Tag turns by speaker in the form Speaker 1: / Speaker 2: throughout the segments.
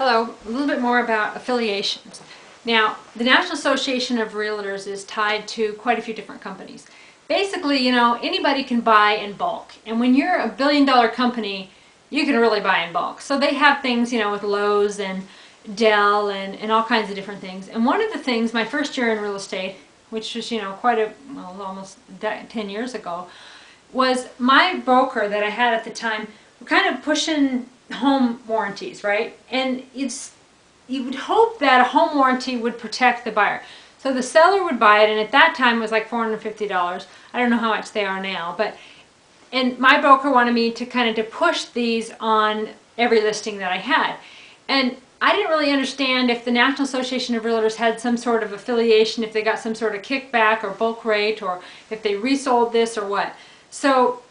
Speaker 1: Hello, a little bit more about affiliations. Now, the National Association of Realtors is tied to quite a few different companies. Basically, anybody can buy in bulk. And when you're a billion-dollar company, you can really buy in bulk. So they have things, with Lowe's and Dell and all kinds of different things. And one of the things, my first year in real estate, which was, almost 10 years ago, was my broker that I had at the time were kind of pushing home warranties, right? And you would hope that a home warranty would protect the buyer. So the seller would buy it, and at that time it was like $450. I don't know how much they are now, and my broker wanted me to to push these on every listing that I had. And I didn't really understand if the National Association of Realtors had some sort of affiliation, if they got some sort of kickback or bulk rate, or if they resold this or what. So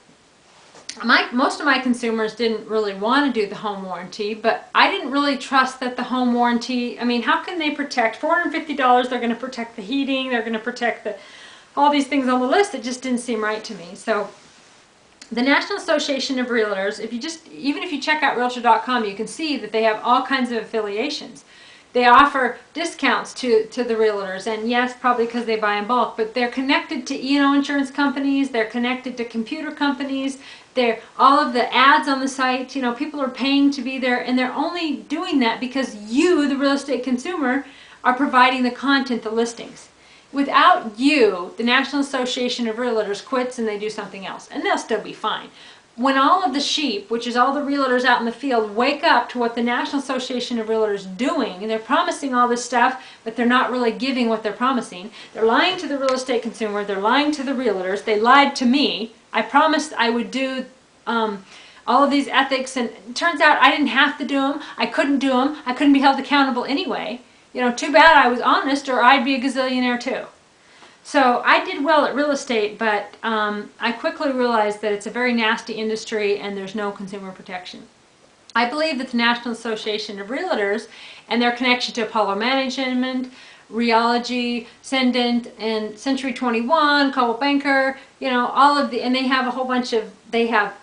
Speaker 1: most of my consumers didn't really want to do the home warranty, but I didn't really trust that the home warranty, how can they protect $450? They're going to protect the heating, they're going to protect all these things on the list. It just didn't seem right to me. So the National Association of Realtors, even if you check out Realtor.com, you can see that they have all kinds of affiliations. They offer discounts to the realtors, and yes, probably because they buy in bulk, but they're connected to insurance companies, they're connected to computer companies, all of the ads on the site, people are paying to be there, and they're only doing that because you, the real estate consumer, are providing the content, the listings. Without you, the National Association of Realtors quits and they do something else, and they'll still be fine. When all of the sheep, which is all the realtors out in the field, wake up to what the National Association of Realtors is doing, and they're promising all this stuff, but they're not really giving what they're promising. They're lying to the real estate consumer, they're lying to the realtors, they lied to me. I promised I would do all of these ethics, and it turns out I didn't have to do them, I couldn't do them, I couldn't be held accountable anyway. Too bad I was honest, or I'd be a gazillionaire too. So I did well at real estate, but I quickly realized that it's a very nasty industry and there's no consumer protection. I believe that the National Association of Realtors and their connection to Apollo Management, Realty, Ascendant, and Century 21, Coldwell Banker, and they have a whole bunch of, they have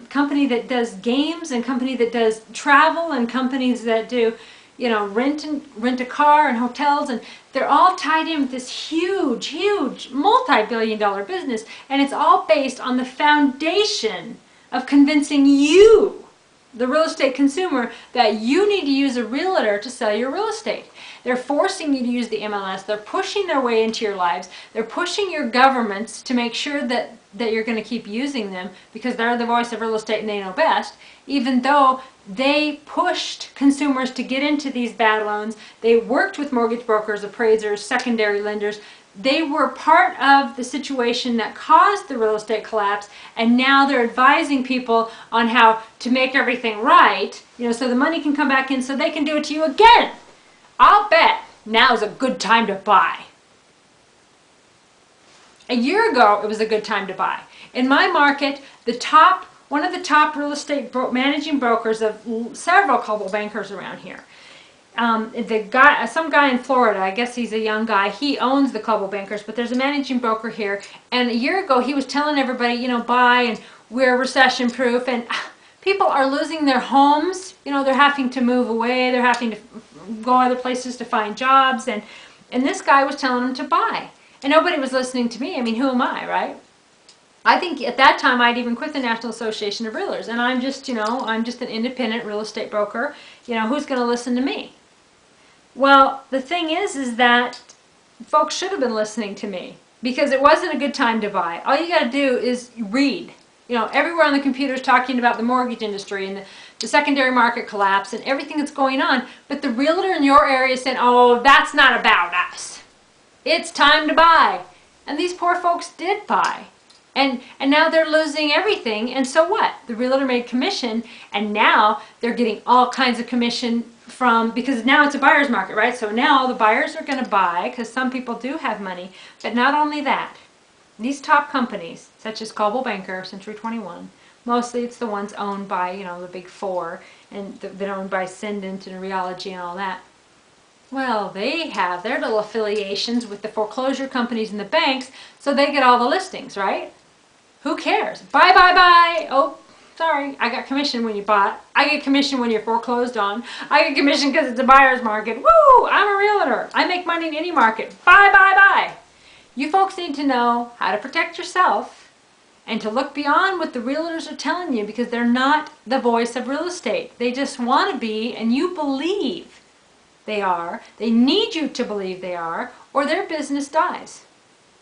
Speaker 1: company that does games, and company that does travel, and companies that do rent a car and hotels, and they're all tied in with this huge multi-billion-dollar business, and it's all based on the foundation of convincing you, the real estate consumer, that you need to use a realtor to sell your real estate. They're forcing you to use the MLS. They're pushing their way into your lives. They're pushing your governments to make sure that you're going to keep using them because they're the voice of real estate and they know best, even though they pushed consumers to get into these bad loans. They worked with mortgage brokers, appraisers, secondary lenders. They were part of the situation that caused the real estate collapse, and now they're advising people on how to make everything right, so the money can come back in so they can do it to you again. I'll bet now's a good time to buy. A year ago, it was a good time to buy. In my market, one of the top real estate managing brokers of several Coldwell Bankers around here. Some guy in Florida, I guess he's a young guy, he owns the Coldwell Bankers, but there's a managing broker here. And a year ago, he was telling everybody, buy, and we're recession proof, and people are losing their homes. They're having to move away, they're having to go other places to find jobs, and this guy was telling them to buy. And nobody was listening to me. Who am I, right? I think at that time I'd even quit the National Association of Realtors, and I'm just an independent real estate broker. Who's going to listen to me? Well, the thing is that folks should have been listening to me because it wasn't a good time to buy. All you got to do is read. Everywhere on the computer is talking about the mortgage industry and the secondary market collapse and everything that's going on, but the realtor in your area is saying, oh, that's not about us. It's time to buy. And these poor folks did buy. And now they're losing everything, and so what? The realtor made commission, and now they're getting all kinds of commission because now it's a buyer's market, right? So now all the buyers are going to buy because some people do have money, but not only that. These top companies, such as Coldwell Banker, Century 21, mostly it's the ones owned by, the big four, and they're owned by Ascendant and Realty and all that. Well, they have their little affiliations with the foreclosure companies and the banks, so they get all the listings, right? Who cares? Buy, buy, buy. Oh, Sorry, I got commission when you bought. I get commission when you're foreclosed on. I get commission because it's a buyer's market. Woo! I'm a realtor. I make money in any market. Bye, bye, bye. You folks need to know how to protect yourself and to look beyond what the realtors are telling you, because they're not the voice of real estate. They just want to be, and you believe they are. They need you to believe they are, or their business dies.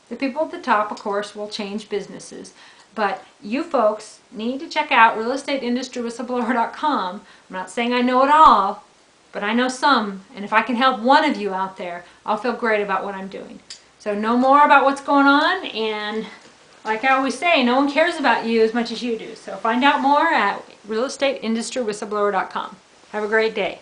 Speaker 1: The people at the top, of course, will change businesses. But you folks need to check out realestateindustry.whistleblower.com. I'm not saying I know it all, but I know some. And if I can help one of you out there, I'll feel great about what I'm doing. So know more about what's going on. And like I always say, no one cares about you as much as you do. So find out more at realestateindustry.whistleblower.com. Have a great day.